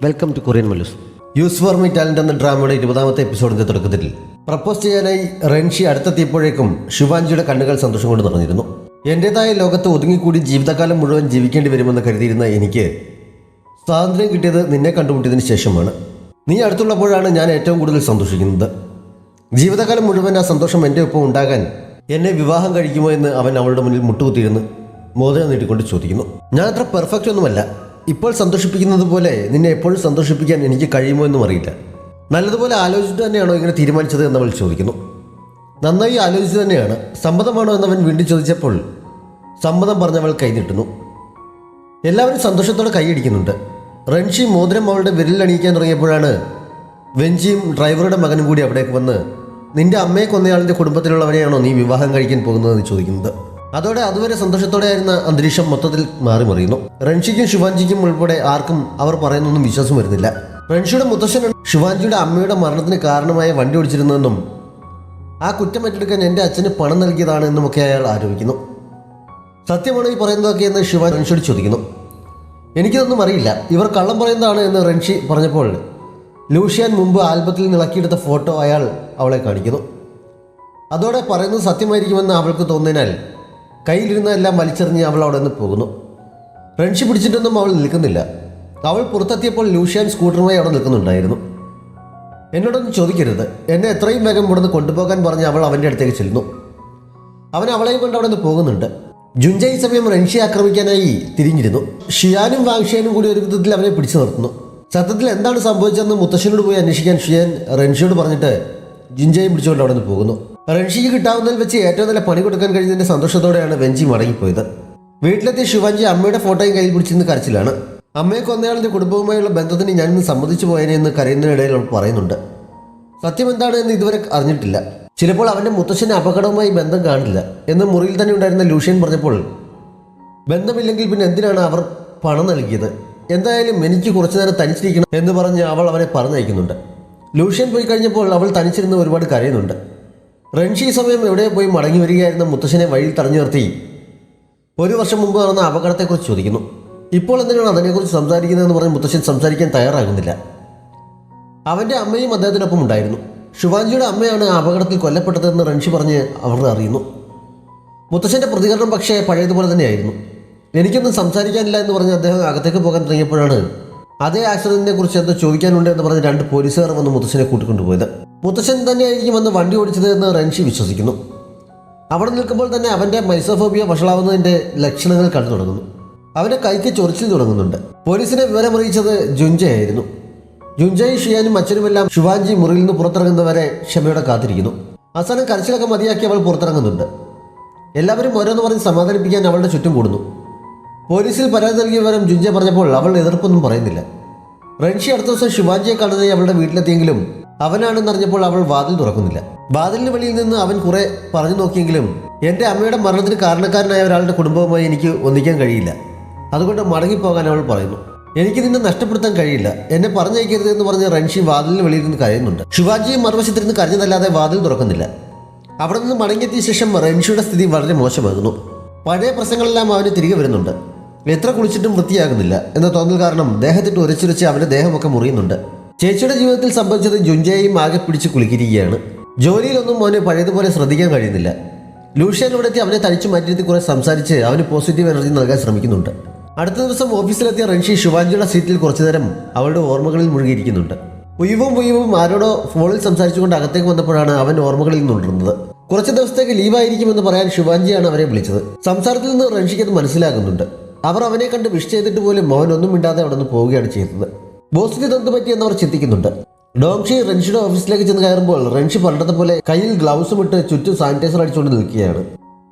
Welcome to Korean Mallus. Use for me talent എന്ന ഡ്രാമയുടെ 20ാമത്തെ എപ്പിസോഡിന്റെ തുടക്കത്തിൽ പ്രപ്പോസ് ചെയ്യാനായി റെൻഷി അടുത്തെത്തിയപ്പോഴേക്കും ശിവാഞ്ജിയുടെ കണ്ണുകൾ സന്തോഷം കൊണ്ട് നിറഞ്ഞിരുന്നു. എൻ്റെതായ ലോകത്ത് ഒതുങ്ങിക്കൂടി ജീവിതകാലം മുഴുവൻ ജീവിക്കേണ്ടി വരുമെന്ന് കരുതിയിരുന്ന എനിക്ക് സ്വാതന്ത്ര്യം കിട്ടിയത് നിന്നെ കണ്ടുമുട്ടിയതിന് ശേഷമാണ്. നീ അടുത്തുള്ളപ്പോഴാണ് ഞാൻ ഏറ്റവും കൂടുതൽ സന്തോഷിക്കുന്നത്. ജീവിതകാലം മുഴുവൻ ആ സന്തോഷം എൻ്റെ ഒപ്പം ഉണ്ടാകാൻ എന്നെ വിവാഹം കഴിക്കുമോ എന്ന് അവൻ അവളുടെ മുന്നിൽ മുട്ടുകുത്തിയിരുന്ന് മോതിരം നീട്ടിക്കൊണ്ട് ചോദിക്കുന്നു. ഞാൻ അത്ര പെർഫെക്റ്റ് ഒന്നുമല്ല. ഇപ്പോൾ സന്തോഷിപ്പിക്കുന്നത് പോലെ നിന്നെ എപ്പോഴും സന്തോഷിപ്പിക്കാൻ എനിക്ക് കഴിയുമോ എന്നും അറിയില്ല. നല്ലതുപോലെ ആലോചിച്ചിട്ട് തന്നെയാണോ ഇങ്ങനെ തീരുമാനിച്ചത് എന്നവൾ ചോദിക്കുന്നു. നന്നായി ആലോചിച്ചു തന്നെയാണ്. സമ്മതമാണോ എന്നവൻ വീണ്ടും ചോദിച്ചപ്പോൾ സമ്മതം പറഞ്ഞവൾ കൈനീട്ടുന്നു. എല്ലാവരും സന്തോഷത്തോടെ കൈയടിക്കുന്നുണ്ട്. റെൻഷി മോതിരം അവളുടെ വിരലിൽ അണിയിക്കാൻ തുടങ്ങിയപ്പോഴാണ് വെഞ്ചിയും ഡ്രൈവറുടെ മകനും കൂടി അവിടേക്ക് വന്ന് നിന്റെ അമ്മയെ കൊന്നയാളിൻ്റെ കുടുംബത്തിലുള്ളവരെയാണോ നീ വിവാഹം കഴിക്കാൻ പോകുന്നതെന്ന് ചോദിക്കുന്നത്. അതോടെ അതുവരെ സന്തോഷത്തോടെ ആയിരുന്ന അന്തരീക്ഷം മൊത്തത്തിൽ മാറിമറിയുന്നു. റെൻഷിക്കും ശിവാഞ്ജിക്കും ഉൾപ്പെടെ ആർക്കും അവർ പറയുന്നൊന്നും വിശ്വാസം വരുന്നില്ല. റെൻഷിയുടെ മുത്തശ്ശൻ ശിവാഞ്ജിയുടെ അമ്മയുടെ മരണത്തിന് കാരണമായ വണ്ടി ഓടിച്ചിരുന്നതെന്നും ആ കുറ്റം ഏറ്റെടുക്കാൻ എൻ്റെ അച്ഛന് പണം നൽകിയതാണ് എന്നുമൊക്കെ അയാൾ ആരോപിക്കുന്നു. സത്യമാണോ ഈ പറയുന്നതൊക്കെ എന്ന് ശിവാൻ റെൻഷിയോട് ചോദിക്കുന്നു. എനിക്കിതൊന്നും അറിയില്ല, ഇവർ കള്ളം പറയുന്നതാണ് എന്ന് റെൻഷി പറഞ്ഞപ്പോൾ ലൂഷ്യാൻ മുമ്പ് ആൽബത്തിൽ നിളക്കിയെടുത്ത ഫോട്ടോ അയാൾ അവളെ കാണിക്കുന്നു. അതോടെ പറയുന്നത് സത്യമായിരിക്കുമെന്ന് അവൾക്ക് തോന്നിയതിനാൽ കയ്യിലിരുന്നതെല്ലാം വലിച്ചെറിഞ്ഞ് അവൾ അവിടെ നിന്ന് പോകുന്നു. റെൻഷി പിടിച്ചിട്ടൊന്നും അവൾ നിൽക്കുന്നില്ല. അവൾ പുറത്തെത്തിയപ്പോൾ ലൂഷ്യാൻ സ്കൂട്ടറുമായി അവിടെ നിൽക്കുന്നുണ്ടായിരുന്നു. എന്നോടൊന്നും ചോദിക്കരുത്, എന്നെ എത്രയും വേഗം ഇവിടുന്ന് കൊണ്ടുപോകാൻ പറഞ്ഞ് അവൾ അവൻ്റെ അടുത്തേക്ക് ചെല്ലുന്നു. അവൻ അവളെയും കൊണ്ട് അവിടെ നിന്ന് പോകുന്നുണ്ട്. ജുൻജ ഈ സമയം റെൻഷിയെ ആക്രമിക്കാനായി തിരിഞ്ഞിരുന്നു. ഷിയാനും വാങ്ഷിയാനും കൂടി ഒരു വിധത്തിൽ അവനെ പിടിച്ചു നിർത്തുന്നു. സത്യത്തിൽ എന്താണ് സംഭവിച്ചതെന്ന് മുത്തശ്ശനോട് പോയി അന്വേഷിക്കാൻ ഷിയാൻ റെൻഷിയോട് പറഞ്ഞിട്ട് ജുൻജയും പിടിച്ചുകൊണ്ട് അവിടെ നിന്ന് പോകുന്നു. റെൻഷിക്ക് കിട്ടാവുന്നതിൽ വെച്ച് ഏറ്റവും നല്ല പണി കൊടുക്കാൻ കഴിഞ്ഞതിൻ്റെ സന്തോഷത്തോടെയാണ് വെഞ്ചി മടങ്ങിപ്പോയത്. വീട്ടിലെത്തിയ ശിവാഞ്ജി അമ്മയുടെ ഫോട്ടോയും കയ്യിൽ പിടിച്ചിരുന്ന് കരച്ചിലാണ്. അമ്മയെ കൊന്നയാളിൻ്റെ കുടുംബവുമായുള്ള ബന്ധത്തിന് ഞാനിന്ന് സമ്മതിച്ചു പോയനെ എന്ന് കരയുന്നതിനിടയിൽ അവൾ പറയുന്നുണ്ട്. സത്യം എന്താണ് എന്ന് ഇതുവരെ അറിഞ്ഞിട്ടില്ല. ചിലപ്പോൾ അവൻ്റെ മുത്തശ്ശന് അപകടവുമായി ബന്ധം കാണില്ല എന്ന് മുറിയിൽ തന്നെ ഉണ്ടായിരുന്ന ലൂഷ്യൻ പറഞ്ഞപ്പോൾ ബന്ധമില്ലെങ്കിൽ പിന്നെ എന്തിനാണ് അവർ പണം നൽകിയത്? എന്തായാലും എനിക്ക് കുറച്ചു നേരം തനിച്ചിരിക്കണം എന്ന് പറഞ്ഞ് അവൾ അവനെ പറഞ്ഞയക്കുന്നുണ്ട്. ലൂഷ്യൻ പോയി കഴിഞ്ഞപ്പോൾ അവൾ തനിച്ചിരുന്ന് ഒരുപാട് കരയുന്നുണ്ട്. റെൻഷി ഈ സമയം എവിടെ പോയി മടങ്ങി വരികയായിരുന്ന മുത്തശ്ശനെ വഴിയിൽ തടഞ്ഞു നിർത്തി 1 വർഷം മുമ്പ് നടന്ന അപകടത്തെക്കുറിച്ച് ചോദിക്കുന്നു. ഇപ്പോൾ എന്തിനാണ് അതിനെക്കുറിച്ച് സംസാരിക്കുന്നതെന്ന് പറഞ്ഞ് മുത്തശ്ശൻ സംസാരിക്കാൻ തയ്യാറാകുന്നില്ല. അവൻ്റെ അമ്മയും അദ്ദേഹത്തിനൊപ്പം ഉണ്ടായിരുന്നു. ശിവാഞ്ജിയുടെ അമ്മയാണ് ആ അപകടത്തിൽ കൊല്ലപ്പെട്ടതെന്ന് റെൻഷി പറഞ്ഞ് അവർ അറിയുന്നു. മുത്തശ്ശൻ്റെ പ്രതികരണം പക്ഷേ പഴയതുപോലെ തന്നെയായിരുന്നു. എനിക്കൊന്നും സംസാരിക്കാനില്ല എന്ന് പറഞ്ഞ് അദ്ദേഹം അകത്തേക്ക് പോകാൻ തുടങ്ങിയപ്പോഴാണ് അതേ ആക്സിഡന്റിനെ കുറിച്ച് എന്തോ ചോദിക്കാനുണ്ട് എന്ന് പറഞ്ഞ് 2 പോലീസുകാർ വന്ന് മുത്തശ്ശനെ കൂട്ടിക്കൊണ്ടുപോയത്. മുത്തശ്ശൻ തന്നെയായിരിക്കും വന്ന് വണ്ടി ഓടിച്ചത് എന്ന് റെൻഷി വിശ്വസിക്കുന്നു. അവിടെ നിൽക്കുമ്പോൾ തന്നെ അവൻ്റെ മൈസോഫോബിയ വഷളാവുന്നതിൻ്റെ ലക്ഷണങ്ങൾ കണ്ടു തുടങ്ങുന്നു. അവൻ്റെ കൈക്ക് ചൊറിച്ചിൽ തുടങ്ങുന്നുണ്ട്. പോലീസിനെ വിവരമറിയിച്ചത് ജുൻജയായിരുന്നു. ജുൻജയും ഷിയാനും അച്ഛനുമെല്ലാം ശിവാഞ്ജി മുറിയിൽ നിന്ന് പുറത്തിറങ്ങുന്നവരെ ക്ഷമയോടെ കാത്തിരിക്കുന്നു. അവസാനം കരച്ചിലൊക്കെ മതിയാക്കി അവൾ പുറത്തിറങ്ങുന്നുണ്ട്. എല്ലാവരും ഓരോന്ന് പറഞ്ഞ് സമാധാനിപ്പിക്കാൻ അവളുടെ ചുറ്റും കൂടുന്നു. പോലീസിൽ പരാതി നൽകിയ വിവരം ജുൻജ പറഞ്ഞപ്പോൾ അവൾ എതിർപ്പൊന്നും പറയുന്നില്ല. റെൻഷി അടുത്ത ദിവസം ശിവാഞ്ജിയെ കാണുന്നതായി അവളുടെ വീട്ടിലെത്തിയെങ്കിലും അവനാണെന്നറിഞ്ഞപ്പോൾ അവൾ വാതിൽ തുറക്കുന്നില്ല. വാതിലിന് വെളിയിൽ നിന്ന് അവൻ കുറെ പറഞ്ഞു നോക്കിയെങ്കിലും എൻ്റെ അമ്മയുടെ മരണത്തിന് കാരണക്കാരനായ ഒരാളുടെ കുടുംബവുമായി എനിക്ക് ഒന്നിക്കാൻ കഴിയില്ല, അതുകൊണ്ട് മടങ്ങിപ്പോകാൻ അവൾ പറയുന്നു. എനിക്ക് നിന്നെ നഷ്ടപ്പെടുത്താൻ കഴിയില്ല, എന്നെ പറഞ്ഞയക്കരുത് എന്ന് പറഞ്ഞ് റെൻഷി വാതിലിന് വെളിയിൽ നിന്ന് കരയുന്നുണ്ട്. ശിവാജിയും മറുവശത്തിരുന്ന് കരഞ്ഞതല്ലാതെ വാതിൽ തുറക്കുന്നില്ല. അവിടെ നിന്ന് മടങ്ങിയെത്തിയ ശേഷം റെൻഷിയുടെ സ്ഥിതി വളരെ മോശമാകുന്നു. പഴയ പ്രശ്നങ്ങളെല്ലാം അവന് തിരികെ വരുന്നുണ്ട്. എത്ര കുളിച്ചിട്ടും വൃത്തിയാകുന്നില്ല എന്ന തോന്നൽ കാരണം ദേഹത്തിട്ട് ഉരച്ചുരച്ച് അവൻ്റെ ദേഹമൊക്കെ മുറിയുന്നുണ്ട്. ചേച്ചിയുടെ ജീവിതത്തിൽ സംഭവിച്ചത് ജുൻജയെയും ആകെ പിടിച്ച് കുലുക്കിയിരിക്കുകയാണ്. ജോലിയിലൊന്നും അവന് പഴയതുപോലെ ശ്രദ്ധിക്കാൻ കഴിയുന്നില്ല. ലൂഷ്യൻ ഇവിടെ എത്തി അവനെ തനിച്ചു മാറ്റിയിരുത്തി കുറെ സംസാരിച്ച് അവന് പോസിറ്റീവ് എനർജി നൽകാൻ ശ്രമിക്കുന്നുണ്ട്. അടുത്ത ദിവസം ഓഫീസിലെത്തിയ റെൻഷി ശിവാഞ്ജിയുടെ സീറ്റിൽ കുറച്ചു നേരം അവളുടെ ഓർമ്മകളിൽ മുഴുകിയിരിക്കുന്നുണ്ട്. ഉയവും ആരോടോ ഫോണിൽ സംസാരിച്ചുകൊണ്ട് അകത്തേക്ക് വന്നപ്പോഴാണ് അവൻ ഓർമ്മകളിൽ നിന്നുണർന്നത്. കുറച്ച് ദിവസത്തേക്ക് ലീവായിരിക്കുമെന്ന് പറയാൻ ശിവാഞ്ജിയാണ് അവരെ വിളിച്ചത്. സംസാരത്തിൽ നിന്ന് റെൻഷിക്ക് അത് മനസ്സിലാകുന്നുണ്ട്. അവർ അവനെ കണ്ട് വിഷ് ചെയ്തിട്ട് പോലും മോഹൻ ഒന്നും മിണ്ടാതെ അവിടെ നിന്ന് പോവുകയാണ് ചെയ്തത്. ബോസിന് ഇതെന്ത് പറ്റിയെന്ന് അവർ ചിന്തിക്കുന്നുണ്ട്. ഡോങ്ഷി റെൻഷിയുടെ ഓഫീസിലേക്ക് ചെന്ന് കയറുമ്പോൾ റെൻഷി പണ്ടത്തെ പോലെ കയ്യിൽ ഗ്ലൗസും ഇട്ട് ചുറ്റും സാനിറ്റൈസർ അടിച്ചുകൊണ്ട് നിൽക്കുകയാണ്.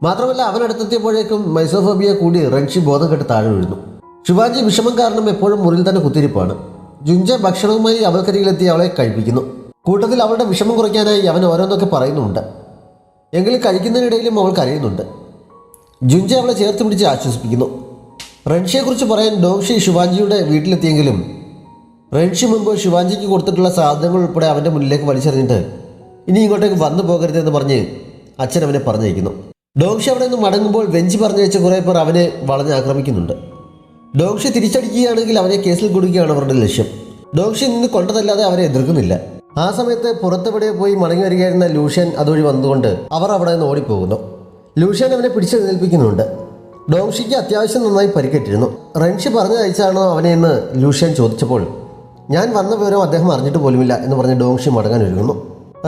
മാത്രമല്ല അവൻ അടുത്തെത്തിയപ്പോഴേക്കും മൈസോഫോബിയ കൂടി റെൻഷി ബോധം കെട്ട് താഴെ വീഴുന്നു. ശിവാജി വിഷമം കാരണം എപ്പോഴും മുറിയിൽ തന്നെ കുത്തിരിപ്പാണ്. ജുൻജ ഭക്ഷണവുമായി അവൾക്കരികിലെത്തി അവളെ കഴിപ്പിക്കുന്നു. കൂട്ടത്തിൽ അവളുടെ വിഷമം കുറയ്ക്കാനായി അവൻ ഓരോന്നൊക്കെ പറയുന്നുണ്ട്. എങ്കിലും കഴിക്കുന്നതിനിടയിലും അവൾ കരയുന്നുണ്ട്. ജുൻജ അവളെ ചേർത്ത് പിടിച്ച് ആശ്വസിപ്പിക്കുന്നു. റെൻഷിയെക്കുറിച്ച് പറയാൻ ഡോങ്ഷി ശിവാഞ്ജിയുടെ വീട്ടിലെത്തിയെങ്കിലും റെൻഷി മുമ്പ് ശിവാഞ്ജിക്ക് കൊടുത്തിട്ടുള്ള സാധനങ്ങൾ ഉൾപ്പെടെ അവൻ്റെ മുന്നിലേക്ക് വലിച്ചെറിഞ്ഞിട്ട് ഇനി ഇങ്ങോട്ടേക്ക് വന്നു പോകരുതെന്ന് പറഞ്ഞ് അച്ഛൻ അവനെ പറഞ്ഞയക്കുന്നു. ഡോങ്ഷി അവിടെ നിന്ന് മടങ്ങുമ്പോൾ വെഞ്ചി പറഞ്ഞയച്ച കുറേ പേർ അവനെ വളഞ്ഞ് ആക്രമിക്കുന്നുണ്ട്. ഡോങ്ഷി തിരിച്ചടിക്കുകയാണെങ്കിൽ അവനെ കേസിൽ കൊടുക്കുകയാണ് അവരുടെ ലക്ഷ്യം. ഡോങ്ഷി നിന്ന് കൊണ്ടതല്ലാതെ അവരെ എതിർക്കുന്നില്ല. ആ സമയത്ത് പുറത്തെവിടെ പോയി മടങ്ങി വരികയായിരുന്ന ലൂഷ്യൻ അതുവഴി വന്നുകൊണ്ട് അവർ അവിടെ നിന്ന് ഓടിപ്പോകുന്നു. ലൂഷ്യൻ അവനെ പിടിച്ചെഴുന്നേൽപ്പിക്കുന്നുണ്ട്. ഡോങ്ഷിക്ക് അത്യാവശ്യം നന്നായി പരിക്കേറ്റിരുന്നു. റെൻഷി പറഞ്ഞയച്ചാണോ അവനെ എന്ന് ലൂഷ്യൻ ചോദിച്ചപ്പോൾ ഞാൻ വന്ന വിവരം അദ്ദേഹം അറിഞ്ഞിട്ട് പോലുമില്ല എന്ന് പറഞ്ഞ് ഡോങ്ഷി മടങ്ങാൻ ഒരുങ്ങുന്നു.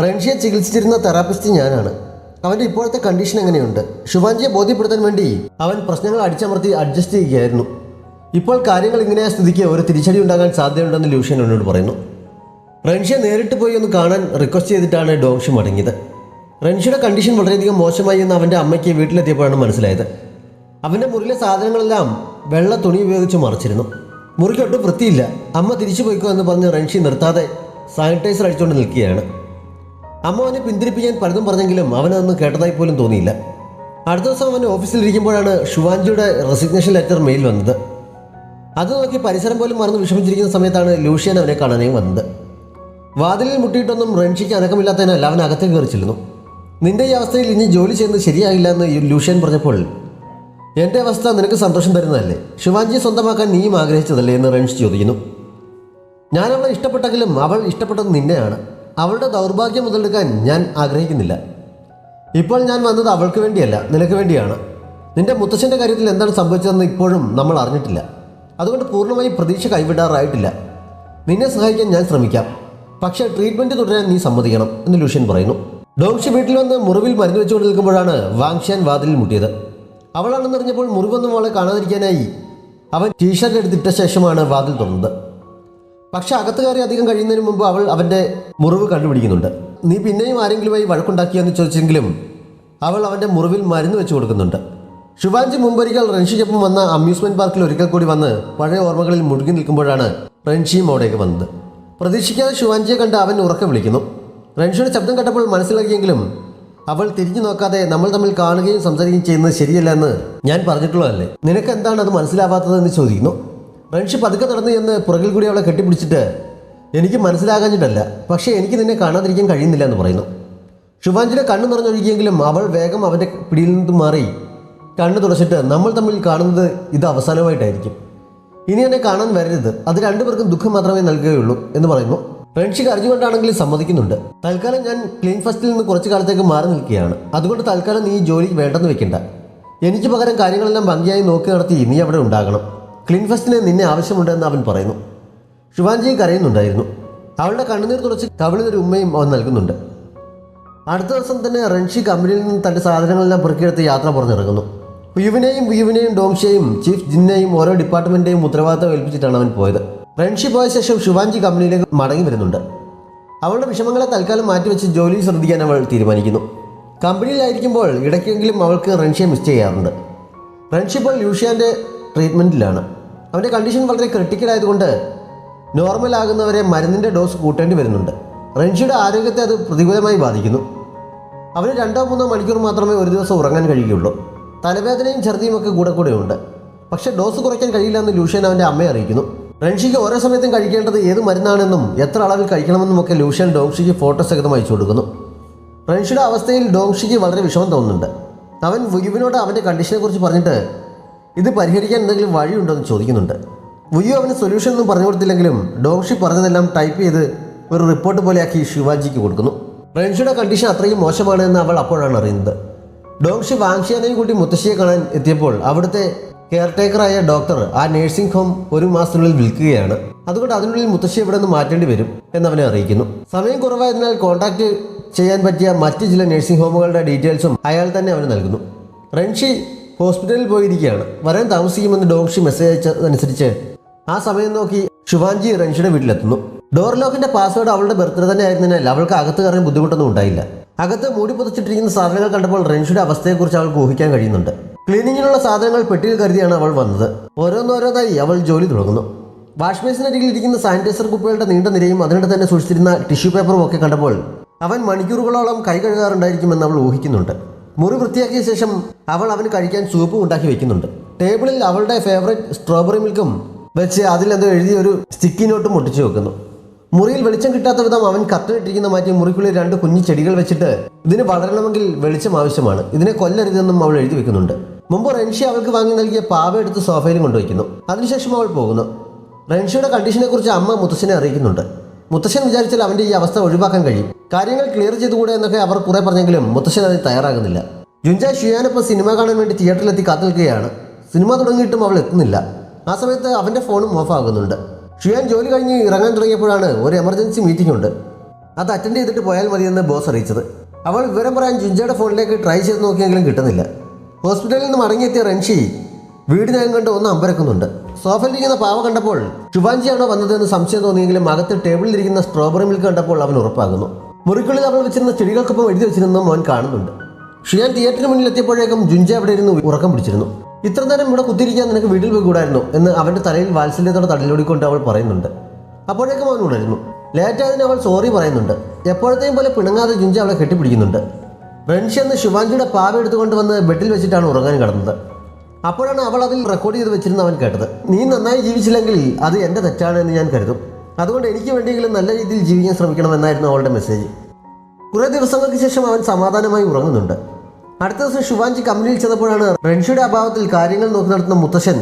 റെൻഷിയെ ചികിത്സിച്ചിരുന്ന തെറാപ്പിസ്റ്റ് ഞാനാണ്. അവൻ്റെ ഇപ്പോഴത്തെ കണ്ടീഷൻ എങ്ങനെയുണ്ട്? ശുഭാൻജിയെ ബോധ്യപ്പെടുത്താൻ വേണ്ടി അവൻ പ്രശ്നങ്ങൾ അടിച്ചമർത്തി അഡ്ജസ്റ്റ് ചെയ്യുകയായിരുന്നു. ഇപ്പോൾ കാര്യങ്ങൾ ഇങ്ങനെയാ സ്ഥിതിക്ക് ഒരു തിരിച്ചടി ഉണ്ടാകാൻ സാധ്യതയുണ്ടെന്ന് ലൂഷ്യൻ എന്നോട് പറയുന്നു. റെൻഷിയെ നേരിട്ട് പോയി ഒന്ന് കാണാൻ റിക്വസ്റ്റ് ചെയ്തിട്ടാണ് ഡോങ്ഷി മടങ്ങിയത്. റെൻഷിയുടെ കണ്ടീഷൻ വളരെയധികം മോശമായി എന്ന് അവൻ്റെ അമ്മയ്ക്ക് വീട്ടിലെത്തിയപ്പോഴാണ് മനസ്സിലായത്. അവൻ്റെ മുറിയിലെ സാധനങ്ങളെല്ലാം വെള്ള തുണി ഉപയോഗിച്ച് മറച്ചിരുന്നു. മുറിക്ക് ഒട്ടും വൃത്തിയില്ല. അമ്മ തിരിച്ചു പോയിക്കോ എന്ന് പറഞ്ഞ് റെൻഷി നിർത്താതെ സാനിറ്റൈസർ അടിച്ചുകൊണ്ട് നിൽക്കുകയാണ്. അമ്മ അവനെ പിന്തിരിപ്പിക്കാൻ പലതും പറഞ്ഞെങ്കിലും അവനതൊന്നും കേട്ടതായി പോലും തോന്നിയില്ല. അടുത്ത ദിവസം അവൻ ഓഫീസിലിരിക്കുമ്പോഴാണ് ശുവാൻജിയുടെ റെസിഗ്നേഷൻ ലെറ്റർ മെയിൽ വന്നത്. അത് നോക്കി പരിസരം പോലും മറന്ന് വിഷമിച്ചിരിക്കുന്ന സമയത്താണ് ലൂഷ്യൻ അവനെ കാണാനേ വന്നത്. വാതിലിൽ മുട്ടിയിട്ടൊന്നും റെൻഷിക്ക് അനക്കമില്ലാത്തതിനാൽ അവൻ അകത്തേക്ക് കയറി ചെല്ലുന്നു. നിന്റെ ഈ അവസ്ഥയിൽ ഇനി ജോലി ചെയ്യുന്നത് ശരിയാകില്ല എന്ന് ലൂഷ്യൻ പറഞ്ഞപ്പോൾ എൻ്റെ അവസ്ഥ നിനക്ക് സന്തോഷം തരുന്നതല്ലേ? ശിവാൻജിയെ സ്വന്തമാക്കാൻ നീയും ആഗ്രഹിച്ചതല്ലേ എന്ന് റെൻഷി ചോദിക്കുന്നു. ഞാൻ അവളെ ഇഷ്ടപ്പെട്ടെങ്കിലും അവൾ ഇഷ്ടപ്പെട്ടത് നിന്നെയാണ്. അവളുടെ ദൗർഭാഗ്യം മുതലെടുക്കാൻ ഞാൻ ആഗ്രഹിക്കുന്നില്ല. ഇപ്പോൾ ഞാൻ വന്നത് അവൾക്ക് വേണ്ടിയല്ല, നിനക്ക് വേണ്ടിയാണ്. നിന്റെ മുത്തശ്ശൻ്റെ കാര്യത്തിൽ എന്താണ് സംഭവിച്ചതെന്ന് ഇപ്പോഴും നമ്മൾ അറിഞ്ഞിട്ടില്ല. അതുകൊണ്ട് പൂർണ്ണമായി പ്രതീക്ഷ കൈവിടാറായിട്ടില്ല. നിന്നെ സഹായിക്കാൻ ഞാൻ ശ്രമിക്കാം. പക്ഷേ ട്രീറ്റ്മെൻറ്റ് തുടരാൻ നീ സമ്മതിക്കണം എന്ന് ലൂഷ്യൻ പറയുന്നു. ഡോങ്ഷി വീട്ടിൽ വന്ന് മുറിവിൽ മരുന്ന് വെച്ചുകൊണ്ട് നിൽക്കുമ്പോഴാണ് വാങ്ഷ്യാൻ വാതിലിൽ മുട്ടിയത്. അവളാണെന്നറിഞ്ഞപ്പോൾ മുറിവൊന്നും അവളെ കാണാതിരിക്കാനായി അവൻ ടീഷർട്ട് എടുത്തിട്ട ശേഷമാണ് വാതിൽ തുറന്നത്. പക്ഷെ അകത്ത് കയറി അധികം കഴിയുന്നതിന് മുമ്പ് അവൾ അവൻ്റെ മുറിവ് കണ്ടുപിടിക്കുന്നുണ്ട്. നീ പിന്നെയും ആരെങ്കിലുമായി വഴക്കുണ്ടാക്കിയെന്ന് ചോദിച്ചെങ്കിലും അവൾ അവൻ്റെ മുറിവിൽ മരുന്ന് വെച്ച് കൊടുക്കുന്നുണ്ട്. ശുഭാൻജി മുമ്പൊരിക്കൽ റെൻഷിക്കൊപ്പം വന്ന അമ്യൂസ്മെൻറ്റ് പാർക്കിൽ ഒരിക്കൽ കൂടി വന്ന് പഴയ ഓർമ്മകളിൽ മുഴുകി നിൽക്കുമ്പോഴാണ് റെൻഷിയും അവിടേക്ക് വന്നത്. പ്രതീക്ഷിക്കാതെ ശുഭാൻജിയെ കണ്ട് അവൻ ഉറക്കെ വിളിക്കുന്നു. റെൻഷിയുടെ ശബ്ദം കേട്ടപ്പോൾ മനസ്സിലാക്കിയെങ്കിലും അവൾ തിരിഞ്ഞു നോക്കാതെ നമ്മൾ തമ്മിൽ കാണുകയും സംസാരിക്കുകയും ചെയ്യുന്നത് ശരിയല്ല എന്ന് ഞാൻ പറഞ്ഞിട്ടുള്ളതല്ലേ, നിനക്ക് എന്താണ് അത് മനസ്സിലാവാത്തതെന്ന് ചോദിക്കുന്നു. റെൻഷി പതുക്കെ നടന്നു എന്ന് പുറകിൽ കൂടി അവളെ കെട്ടിപ്പിടിച്ചിട്ട് എനിക്ക് മനസ്സിലാകാഞ്ഞിട്ടല്ല, പക്ഷേ എനിക്ക് നിന്നെ കാണാതിരിക്കാൻ കഴിയുന്നില്ല എന്ന് പറയുന്നു. ശുഭാൻജിയുടെ കണ്ണ് നിറഞ്ഞൊഴുകിയെങ്കിലും അവൾ വേഗം അവൻ്റെ പിടിയിൽ നിന്നും മാറി കണ്ണ് തുടച്ചിട്ട് നമ്മൾ തമ്മിൽ കാണുന്നത് ഇത് അവസാനമായിട്ടായിരിക്കും. ഇനി എന്നെ കാണാൻ വരരുത്, അത് രണ്ടുപേർക്കും ദുഃഖം മാത്രമേ നൽകുകയുള്ളൂ എന്ന് പറയുന്നു. റെൻഷി കരഞ്ഞുകൊണ്ടാണെങ്കിലും സമ്മതിക്കുന്നുണ്ട്. തൽക്കാലം ഞാൻ ക്ലീൻ ഫസ്റ്റിൽ നിന്ന് കുറച്ച് കാലത്തേക്ക് മാറി നിൽക്കുകയാണ്. അതുകൊണ്ട് തൽക്കാലം നീ ജോലി വേണ്ടെന്ന് വെക്കണ്ട. എനിക്ക് പകരം കാര്യങ്ങളെല്ലാം ഭംഗിയായി നോക്കി നടത്തി നീ അവിടെ ഉണ്ടാകണം. ക്ലീൻ ഫസ്റ്റിന് നിന്നെ ആവശ്യമുണ്ടെന്ന് അവൻ പറയുന്നു. ശുഭാൻജിയും കരയുന്നുണ്ടായിരുന്നു. അവളുടെ കണ്ണുനീർ തുടച്ച് കവിളിലൊരു ഉമ്മയും അവൻ നൽകുന്നുണ്ട്. അടുത്ത ദിവസം തന്നെ റെൻഷി കമ്പനിയിൽ നിന്ന് തൻ്റെ സാധനങ്ങളെല്ലാം പെറുക്കിയെടുത്ത് യാത്ര പുറത്തിറങ്ങുന്നു. വ്യൂവിനെയും ഡോങ്ഷിയെയും ചീഫ് ജിന്നെയും ഓരോ ഡിപ്പാർട്ട്മെൻറ്റിൻ്റെയും ഉത്തരവാദിത്തം ഏൽപ്പിച്ചിട്ടാണ് അവൻ പോയത്. റെൻഷി പോയ ശേഷം ശുഭാൻജി കമ്പനിയിലേക്ക് മടങ്ങി വരുന്നുണ്ട്. അവളുടെ വിഷമങ്ങളെ തൽക്കാലം മാറ്റിവെച്ച് ജോലി ശ്രദ്ധിക്കാൻ അവൾ തീരുമാനിക്കുന്നു. കമ്പനിയിലായിരിക്കുമ്പോൾ ഇടയ്ക്കെങ്കിലും അവൾക്ക് റെൻഷിയെ മിസ് ചെയ്യാറുണ്ട്. റെൻഷി ഇപ്പോൾ ലൂഷ്യാൻ്റെ ട്രീറ്റ്മെൻറ്റിലാണ്. അവൻ്റെ കണ്ടീഷൻ വളരെ ക്രിട്ടിക്കൽ ആയതുകൊണ്ട് നോർമൽ ആകുന്നവരെ മരുന്നിൻ്റെ ഡോസ് കൂട്ടേണ്ടി വരുന്നുണ്ട്. റെൻഷിയുടെ ആരോഗ്യത്തെ അത് പ്രതികൂലമായി ബാധിക്കുന്നു. അവന് 2-3 മണിക്കൂർ മാത്രമേ ഒരു ദിവസം ഉറങ്ങാൻ കഴിയുകയുള്ളൂ. തലവേദനയും ഛർദിയും ഒക്കെ കൂടെ ഉണ്ട്. പക്ഷേ ഡോസ് കുറയ്ക്കാൻ കഴിയില്ല എന്ന് ലൂഷ്യൻ അവൻ്റെ അമ്മയെ അറിയിക്കുന്നു. റെൻഷിക്ക് ഓരോ സമയത്തും കഴിക്കേണ്ടത് ഏത് മരുന്നാണെന്നും എത്ര അളവിൽ കഴിക്കണമെന്നും ഒക്കെ ലൂഷ്യൻ ഡോങ്ഷിക്ക് ഫോട്ടോ സഹിതം അയച്ചു കൊടുക്കുന്നു. റെൻഷിയുടെ അവസ്ഥയിൽ ഡോങ്ഷിക്ക് വളരെ വിഷമം തോന്നുന്നുണ്ട്. അവൻ വുയുവിനോട് അവൻ്റെ കണ്ടീഷനെ കുറിച്ച് പറഞ്ഞിട്ട് ഇത് പരിഹരിക്കാൻ എന്തെങ്കിലും വഴിയുണ്ടോ എന്ന് ചോദിക്കുന്നുണ്ട്. വുയു അവന് സൊല്യൂഷൻ ഒന്നും പറഞ്ഞു കൊടുത്തില്ലെങ്കിലും ഡോങ്ഷി പറഞ്ഞതെല്ലാം ടൈപ്പ് ചെയ്ത് ഒരു റിപ്പോർട്ട് പോലെയാക്കി ശിവാജിക്ക് കൊടുക്കുന്നു. റെൻഷിയുടെ കണ്ടീഷൻ അത്രയും മോശമാണ് എന്ന് അവൾ അപ്പോഴാണ് അറിയുന്നത്. ഡോങ്ഷി വാങ്ഷ്യാനെയും കൂട്ടി മുത്തശ്ശിയെ കാണാൻ എത്തിയപ്പോൾ അവിടുത്തെ കെയർടേക്കറായ ഡോക്ടർ ആ നേഴ്സിംഗ് ഹോം 1 മാസത്തിനുള്ളിൽ വിൽക്കുകയാണ്. അതുകൊണ്ട് അതിനുള്ളിൽ മുത്തശ്ശി ഇവിടെ നിന്ന് മാറ്റേണ്ടി വരും എന്നവനെ അറിയിക്കുന്നു. സമയം കുറവായതിനാൽ കോൺടാക്ട് ചെയ്യാൻ പറ്റിയ മറ്റ് ചില നേഴ്സിംഗ് ഹോമുകളുടെ ഡീറ്റെയിൽസും അയാൾ തന്നെ അവന് നൽകുന്നു. റെൻഷി ഹോസ്പിറ്റലിൽ പോയിരിക്കുകയാണ്. വരാൻ താമസിക്കുമെന്ന് ഡോങ്ഷി മെസ്സേജ് അയച്ചതനുസരിച്ച് ആ സമയം നോക്കി ശുഭാൻജി റെൻഷിയുടെ വീട്ടിലെത്തുന്നു. ഡോർ ലോക്കിന്റെ പാസ്വേഡ് അവളുടെ ബർത്ത്ഡേ തന്നെ ആയിരുന്നതിനാൽ അവൾക്ക് അകത്ത് കയറാൻ ബുദ്ധിമുട്ടൊന്നും ഉണ്ടായില്ല. അകത്ത് മൂടി പുതച്ചിട്ടിരിക്കുന്ന സാധനങ്ങൾ കണ്ടപ്പോൾ റെൻഷിയുടെ അവസ്ഥയെക്കുറിച്ച് അവൾക്ക് ഊഹിക്കാൻ കഴിയുന്നുണ്ട്. ക്ലീനിങ്ങിനുള്ള സാധനങ്ങൾ പെട്ടിയിൽ കരുതിയാണ് അവൾ വന്നത്. ഓരോന്നോരോന്നായി അവൾ ജോലി തുടങ്ങുന്നു. വാഷ് ബേസിനരികിൽ ഇരിക്കുന്ന സാനിറ്റൈസർ കുപ്പികളുടെ നീണ്ട നിരയും അതിനിടെ തന്നെ സൂക്ഷിച്ചിരുന്ന ടിഷ്യൂ പേപ്പറും ഒക്കെ കണ്ടപ്പോൾ അവൻ മണിക്കൂറുകളോളം കൈ കഴുകാറുണ്ടായിരിക്കുമെന്ന് അവൾ ഊഹിക്കുന്നുണ്ട്. മുറി വൃത്തിയാക്കിയ ശേഷം അവൾ അവന് കഴിക്കാൻ സൂപ്പും ഉണ്ടാക്കി വെക്കുന്നുണ്ട്. ടേബിളിൽ അവളുടെ ഫേവറേറ്റ് സ്ട്രോബെറി മിൽക്കും വെച്ച് അതിലെന്തോ എഴുതിയ ഒരു സ്റ്റിക്കി നോട്ടും ഒട്ടിച്ചു വെക്കുന്നു. മുറിയിൽ വെളിച്ചം കിട്ടാത്ത വിധം അവൻ കർട്ടനിട്ടിരിക്കുന്ന മാറ്റി മുറിക്കുള്ളിൽ 2 കുഞ്ഞു ചെടികൾ വെച്ചിട്ട് ഇതിന് വളരണമെങ്കിൽ വെളിച്ചം ആവശ്യമാണ്, ഇതിനെ കൊല്ലരുതെന്നും അവൾ എഴുതി വെക്കുന്നുണ്ട്. മുമ്പ് റെൻഷി അവൾക്ക് വാങ്ങി നൽകിയ പാവ എടുത്ത് സോഫയിൽ കൊണ്ടുവയ്ക്കുന്നു. അതിനുശേഷം അവൾ പോകുന്നു. റൻഷിയുടെ കണ്ടീഷനെ കുറിച്ച് അമ്മ മുത്തശ്ശനെ അറിയിക്കുന്നുണ്ട്. മുത്തശ്ശൻ വിചാരിച്ചാൽ അവൻ്റെ ഈ അവസ്ഥ ഒഴിവാക്കാൻ കഴിയും, കാര്യങ്ങൾ ക്ലിയർ ചെയ്തുകൂടെ എന്നൊക്കെ അവർ കുറെ പറഞ്ഞെങ്കിലും മുത്തശ്ശൻ അതിന് തയ്യാറാകുന്നില്ല. ജുൻജ ഷിയാനൊപ്പം സിനിമ കാണാൻ വേണ്ടി തിയേറ്ററിലെത്തി കാത്തു നിൽക്കുകയാണ്. സിനിമ തുടങ്ങിയിട്ടും അവൾ എത്തുന്നില്ല. ആ സമയത്ത് അവൻ്റെ ഫോണും ഓഫ് ആകുന്നുണ്ട്. ഷിയാൻ ജോലി കഴിഞ്ഞ് ഇറങ്ങാൻ തുടങ്ങിയപ്പോഴാണ് ഒരു എമർജൻസി മീറ്റിംഗ് ഉണ്ട്, അത് അറ്റൻഡ് ചെയ്തിട്ട് പോയാൽ മതിയെന്ന് ബോസ് അറിയിച്ചത്. അവൾ വിവരം പറയാൻ ജുൻജയുടെ ഫോണിലേക്ക് ട്രൈ ചെയ്ത് നോക്കിയെങ്കിലും കിട്ടുന്നില്ല. ഹോസ്പിറ്റലിൽ നിന്ന് മടങ്ങിയെത്തിയ റൻഷി വീടിനകം കണ്ട് ഒന്ന് അമ്പരക്കുന്നുണ്ട്. സോഫയിലിരിക്കുന്ന പാവ കണ്ടപ്പോൾ ശുഭാൻജിയാണോ വന്നതെന്ന് സംശയം തോന്നിയെങ്കിലും അകത്ത് ടേബിളിലിരിക്കുന്ന സ്ട്രോബെറി മിൽക്ക് കണ്ടപ്പോൾ അവൻ ഉറപ്പാകുന്നു. മുറിക്കുള്ളിൽ അവൾ വെച്ചിരുന്ന ചെടികൾക്കൊപ്പം എഴുതി വെച്ചിരുന്നതും അവൻ കാണുന്നുണ്ട്. ഷിയാൻ തിയേറ്ററിന് മുന്നിൽ എത്തിയപ്പോഴേക്കും ജുൻജ അവിടെ ഇരുന്ന് ഉറക്കം പിടിച്ചിരുന്നു. ഇത്ര നേരം ഇവിടെ കുത്തിരിക്കാൻ നിനക്ക് വീട്ടിൽ പോയി കൂടായിരുന്നു എന്ന് അവൻ്റെ തലയിൽ വാത്സല്യത്തോടെ തടലോടിക്കൊണ്ട് അവൾ പറയുന്നുണ്ട്. അപ്പോഴേക്കും അവൻ ഉണരുന്നു. ലേറ്റായതിന് അവൾ സോറി പറയുന്നുണ്ട്. എപ്പോഴത്തെയും പോലെ പിണങ്ങാതെ ജുൻജ അവളെ കെട്ടിപ്പിടിക്കുന്നുണ്ട്. റൻഷി എന്ന് ശിവാൻജിയുടെ പാവ എടുത്തുകൊണ്ട് വന്ന് ബെഡിൽ വെച്ചിട്ടാണ് ഉറങ്ങാൻ കിടന്നത്. അപ്പോഴാണ് അവൾ അതിൽ റെക്കോർഡ് ചെയ്ത് വെച്ചിരുന്ന അവൻ കേട്ടത്. നീ നന്നായി ജീവിച്ചില്ലെങ്കിൽ അത് എൻ്റെ തെറ്റാണ് എന്ന് ഞാൻ കരുതും, അതുകൊണ്ട് എനിക്ക് വേണ്ടിയെങ്കിലും നല്ല രീതിയിൽ ജീവിക്കാൻ ശ്രമിക്കണമെന്നായിരുന്നു അവളുടെ മെസ്സേജ്. കുറേ ദിവസങ്ങൾക്ക് ശേഷം അവൻ സമാധാനമായി ഉറങ്ങുന്നുണ്ട്. അടുത്ത ദിവസം ശുഭാൻജി കമ്പനിയിൽ ചെന്നപ്പോഴാണ് റൻഷിയുടെ അഭാവത്തിൽ കാര്യങ്ങൾ നോക്കി നടത്തുന്ന മുത്തശ്ശൻ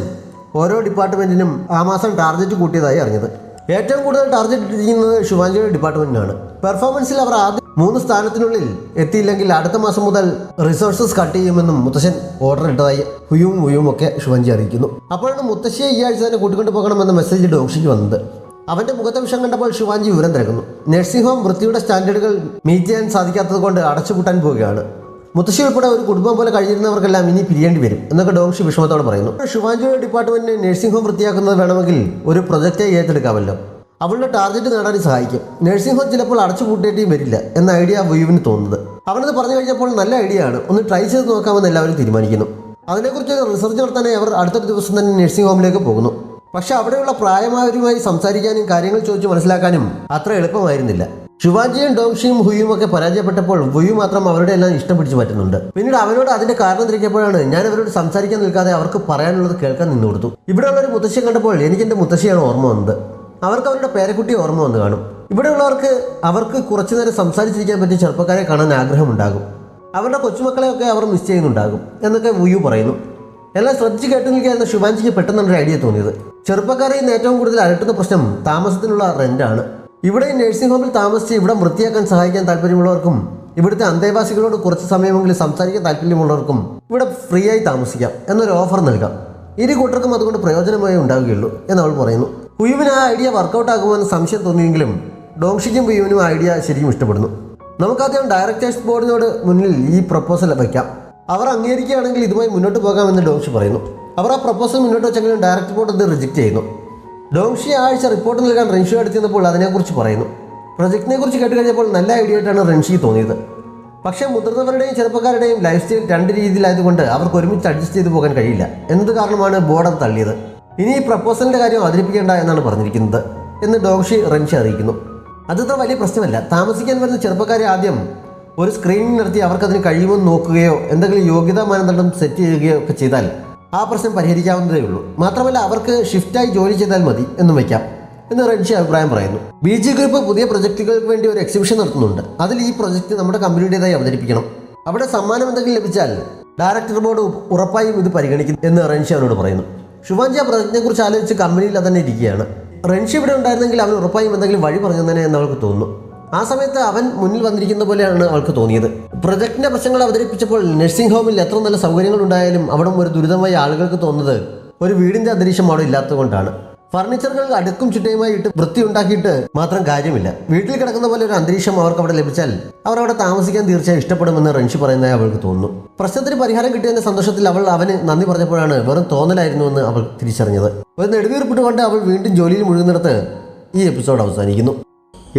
ഓരോ ഡിപ്പാർട്ട്മെൻറ്റിനും ആ മാസം ടാർഗറ്റ് കൂട്ടിയതായി അറിഞ്ഞത്. ഏറ്റവും കൂടുതൽ ടാർഗറ്റ് ഇട്ടിരിക്കുന്നത് ശുഭാൻജിയുടെ ഡിപ്പാർട്ട്മെൻറ്റിനാണ്. പെർഫോമൻസിൽ അവർ ആദ്യം 3 സ്ഥാനത്തിനുള്ളിൽ എത്തിയില്ലെങ്കിൽ അടുത്ത മാസം മുതൽ റിസോഴ്സസ് കട്ട് ചെയ്യുമെന്നും മുത്തശ്ശൻ ഓർഡർ ഇട്ടതായി ഹുയും ഒക്കെ ശുഭാൻജി അറിയിക്കുന്നു. അപ്പോഴാണ് മുത്തശ്ശിയെ ഈ ആഴ്ച തന്നെ കൂട്ടിക്കൊണ്ടു പോകണമെന്ന മെസ്സേജ് ഡോക്ഷിക്ക് വന്നത്. അവൻ്റെ മുഖത്തെ വിഷം കണ്ടപ്പോൾ ശുഭാൻജി വിവരം തിരക്കുന്നു. നഴ്സിംഗ് ഹോം വൃത്തിയുടെ സ്റ്റാൻഡേർഡുകൾ മീറ്റ് ചെയ്യാൻ സാധിക്കാത്തത് കൊണ്ട് അടച്ചുപൂട്ടാൻ പോവുകയാണ്. മുത്തശ്ശി ഉൾപ്പെടെ ഒരു കുടുംബം പോലെ കഴിഞ്ഞിരുന്നവർക്കെല്ലാം ഇനി പിരിയേണ്ടി വരും എന്നൊക്കെ ഡോങ്ഷി വിഷമത്തോടെ പറയുന്നു. ശുഭാൻജിയുടെ ഡിപ്പാർട്ട്മെന്റിന് നഴ്സിംഗ് ഹോം വൃത്തിയാക്കുന്നത് വേണമെങ്കിൽ ഒരു പ്രൊജക്റ്റായി ഏറ്റെടുക്കാമല്ലോ, അവളുടെ ടാർഗറ്റ് നേടാൻ സഹായിക്കും. നഴ്സിംഗ് ഹോം ചിലപ്പോൾ അടച്ചുപൂട്ടേണ്ടിയും വരില്ല എന്ന ഐഡിയ വ്യൂവിന് തോന്നുന്നത്. അവനത് പറഞ്ഞു കഴിഞ്ഞപ്പോൾ നല്ല ഐഡിയ ആണ്, ഒന്ന് ട്രൈ ചെയ്ത് നോക്കാമെന്ന് എല്ലാവരും തീരുമാനിക്കുന്നു. അതിനെക്കുറിച്ച് റിസർച്ച് നടത്താനായി അവർ അടുത്തൊരു ദിവസം തന്നെ നഴ്സിംഗ് ഹോമിലേക്ക് പോകുന്നു. പക്ഷെ അവിടെയുള്ള പ്രായമായവരുമായി സംസാരിക്കാനും കാര്യങ്ങൾ ചോദിച്ച് മനസ്സിലാക്കാനും അത്ര എളുപ്പമായിരുന്നില്ല. ശുഭാൻജിയും ഡോങ്ഷിയും ഹുയും ഒക്കെ പരാജയപ്പെട്ടപ്പോൾ ഹുയു മാത്രം അവരുടെ എല്ലാം ഇഷ്ടം പിടിച്ചു മാറ്റുന്നുണ്ട്. പിന്നീട് അവനോട് അതിന്റെ കാരണം തിരിക്കപ്പോഴാണ് ഞാൻ അവരോട് സംസാരിക്കാൻ നിൽക്കാതെ അവർക്ക് പറയാനുള്ളത് കേൾക്കാൻ നിന്നു കൊടുത്തു. ഇവിടെയുള്ള ഒരു മുത്തശ്ശിയെ കണ്ടപ്പോൾ എനിക്ക് എൻ്റെ മുത്തശ്ശിയാണ് ഓർമ്മ വന്നത്. അവർക്ക് അവരുടെ പേരക്കുട്ടി ഓർമ്മ വന്ന് കാണും. ഇവിടെയുള്ളവർക്ക് അവർക്ക് കുറച്ചു നേരം സംസാരിച്ചിരിക്കാൻ പറ്റിയ ചെറുപ്പക്കാരെ കാണാൻ ആഗ്രഹമുണ്ടാകും. അവരുടെ കൊച്ചുമക്കളെയൊക്കെ അവർ മിസ് ചെയ്യുന്നുണ്ടാകും എന്നൊക്കെ ഹുയു പറയുന്നു. എല്ലാം ശ്രദ്ധിച്ച് കേട്ടു നിൽക്കുകയായിരുന്ന ശുഭാൻജിക്ക് പെട്ടെന്നൊരു ഐഡിയ തോന്നിയത്. ചെറുപ്പക്കാരെ ഇന്ന് ഏറ്റവും കൂടുതൽ അലട്ടുന്ന പ്രശ്നം താമസത്തിനുള്ള റെന്റാണ്. ഇവിടെ നഴ്സിംഗ് ഹോമിൽ താമസിച്ച് ഇവിടെ വൃത്തിയാക്കാൻ സഹായിക്കാൻ താല്പര്യമുള്ളവർക്കും ഇവിടുത്തെ അന്തേവാസികളോട് കുറച്ച് സമയമെങ്കിലും സംസാരിക്കാൻ താല്പര്യമുള്ളവർക്കും ഇവിടെ ഫ്രീ ആയി താമസിക്കാം എന്നൊരു ഓഫർ നൽകാം. ഇരു കൂട്ടർക്കും അതുകൊണ്ട് പ്രയോജനമായി ഉണ്ടാവുകയുള്ളൂ എന്ന് അവൾ പറയുന്നു. ഹുയുവിന് ആ ഐഡിയ വർക്കൗട്ട് ആകുമെന്ന് സംശയം തോന്നിയെങ്കിലും ഡോങ്ഷിക്കും ഹുയുവിനും ആ ഐഡിയ ശരിക്കും ഇഷ്ടപ്പെടുന്നു. നമുക്കാദ്യം ഡയറക്ടേഴ്സ് ബോർഡിനോട് മുന്നിൽ ഈ പ്രപ്പോസൽ വയ്ക്കാം, അവർ അംഗീകരിക്കുകയാണെങ്കിൽ ഇതുമായി മുന്നോട്ട് പോകാമെന്ന് ഡോങ്ഷി പറയുന്നു. അവർ ആ പ്രപ്പോസൽ മുന്നോട്ട് വെച്ചെങ്കിലും ഡയറക്ടർ ബോർഡ് ഇത് റിജക്റ്റ് ചെയ്യുന്നു. ഡോങ്ഷി ആഴ്ച റിപ്പോർട്ട് നൽകാൻ റൻഷി അടുത്തെന്നപ്പോൾ അതിനെക്കുറിച്ച് പറയുന്നു. പ്രൊജക്റ്റിനെ കുറിച്ച് കേട്ട് കഴിഞ്ഞപ്പോൾ നല്ല ഐഡിയ ആയിട്ടാണ് റൻഷി തോന്നിയത്. പക്ഷേ മുതിർന്നവരുടെയും ചെറുപ്പക്കാരുടെയും ലൈഫ് സ്റ്റൈൽ 2 രീതിയിലായതുകൊണ്ട് അവർക്ക് ഒരുമിച്ച് അഡ്ജസ്റ്റ് ചെയ്ത് പോകാൻ കഴിയില്ല എന്നത് കാരണമാണ് ബോർഡ് അത് തള്ളിയത്. ഇനി ഈ പ്രപ്പോസലിൻ്റെ കാര്യം അവതരിപ്പിക്കേണ്ട എന്നാണ് പറഞ്ഞിരിക്കുന്നത് എന്ന് ഡോങ്ഷി റൻഷി അറിയിക്കുന്നു. അതത്ര വലിയ പ്രശ്നമല്ല. താമസിക്കാൻ വരുന്ന ചെറുപ്പക്കാരെ ആദ്യം ഒരു സ്ക്രീനിങ് നടത്തി അവർക്കതിന് കഴിയുമെന്ന് നോക്കുകയോ എന്തെങ്കിലും യോഗ്യതാ മാനദണ്ഡം സെറ്റ് ചെയ്യുകയോ ഒക്കെ ചെയ്താൽ ആ പ്രശ്നം പരിഹരിക്കാവുന്നതേ ഉള്ളൂ. മാത്രമല്ല അവർക്ക് ഷിഫ്റ്റായി ജോലി ചെയ്താൽ മതി എന്നും വയ്ക്കാം എന്ന് റൻഷി അഭിപ്രായം പറയുന്നു. BG ഗ്രൂപ്പ് പുതിയ പ്രൊജക്റ്റുകൾക്ക് വേണ്ടി ഒരു എക്സിബിഷൻ നടത്തുന്നുണ്ട്. അതിൽ ഈ പ്രൊജക്റ്റ് നമ്മുടെ കമ്പനിയുടേതായി അവതരിപ്പിക്കണം. അവിടെ സമ്മാനം എന്തെങ്കിലും ലഭിച്ചാൽ ഡയറക്ടർ ബോർഡ് ഉറപ്പായും ഇത് പരിഗണിക്കും എന്ന് റൻഷി അവനോട് പറയുന്നു. ശുഭാൻജി ആ പ്രൊജക്റ്റിനെ കുറിച്ച് ആലോചിച്ച് കമ്പനിയിൽ തന്നെ ഇരിക്കുകയാണ്. റൻഷി ഇവിടെ ഉണ്ടായിരുന്നെങ്കിൽ അവൻ ഉറപ്പായും എന്തെങ്കിലും വഴി പറഞ്ഞു തന്നെ എന്ന് അവൾക്ക് തോന്നുന്നു. ആ സമയത്ത് അവൻ മുന്നിൽ വന്നിരിക്കുന്ന പോലെയാണ് അവൾക്ക് തോന്നിയത്. പ്രൊജക്ടിന്റെ പ്രശ്നങ്ങൾ അവതരിപ്പിച്ചപ്പോൾ നഴ്സിംഗ് ഹോമിൽ എത്ര നല്ല സൗകര്യങ്ങൾ ഉണ്ടായാലും അവിടെ ഒരു ദുരിതമായി ആളുകൾക്ക് തോന്നുന്നത് ഒരു വീടിന്റെ അന്തരീക്ഷം അവിടെ ഇല്ലാത്തതുകൊണ്ടാണ്. ഫർണിച്ചറുകൾ അടുക്കും ചിട്ടയുമായി ഇട്ട് വൃത്തി ഉണ്ടാക്കിയിട്ട് മാത്രം കാര്യമില്ല. വീട്ടിൽ കിടക്കുന്ന പോലെ ഒരു അന്തരീക്ഷം അവർക്ക് അവിടെ ലഭിച്ചാൽ അവർ അവിടെ താമസിക്കാൻ തീർച്ചയായും ഇഷ്ടപ്പെടുമെന്ന് റൻഷി പറയുന്നതായി അവൾക്ക് തോന്നുന്നു. പ്രശ്നത്തിന് പരിഹാരം കിട്ടിയതിന്റെ സന്തോഷത്തിൽ അവൾ അവന് നന്ദി പറഞ്ഞപ്പോഴാണ് വെറും തോന്നലായിരുന്നുവെന്ന് അവൾ തിരിച്ചറിഞ്ഞത്. ഒരു നെടുവീർപ്പിട്ടുകൊണ്ട് അവൾ വീണ്ടും ജോലിയിൽ മുഴുകുന്നിടത്ത് ഈ എപ്പിസോഡ് അവസാനിക്കുന്നു.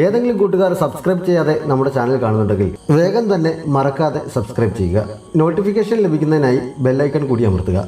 ഏതെങ്കിലും കൂട്ടുകാർ സബ്സ്ക്രൈബ് ചെയ്യാതെ നമ്മുടെ ചാനൽ കാണുന്നുണ്ടെങ്കിൽ വേഗം തന്നെ മറക്കാതെ സബ്സ്ക്രൈബ് ചെയ്യുക. നോട്ടിഫിക്കേഷൻ ലഭിക്കുന്നതിനായി ബെല്ലൈക്കൺ കൂടി അമർത്തുക.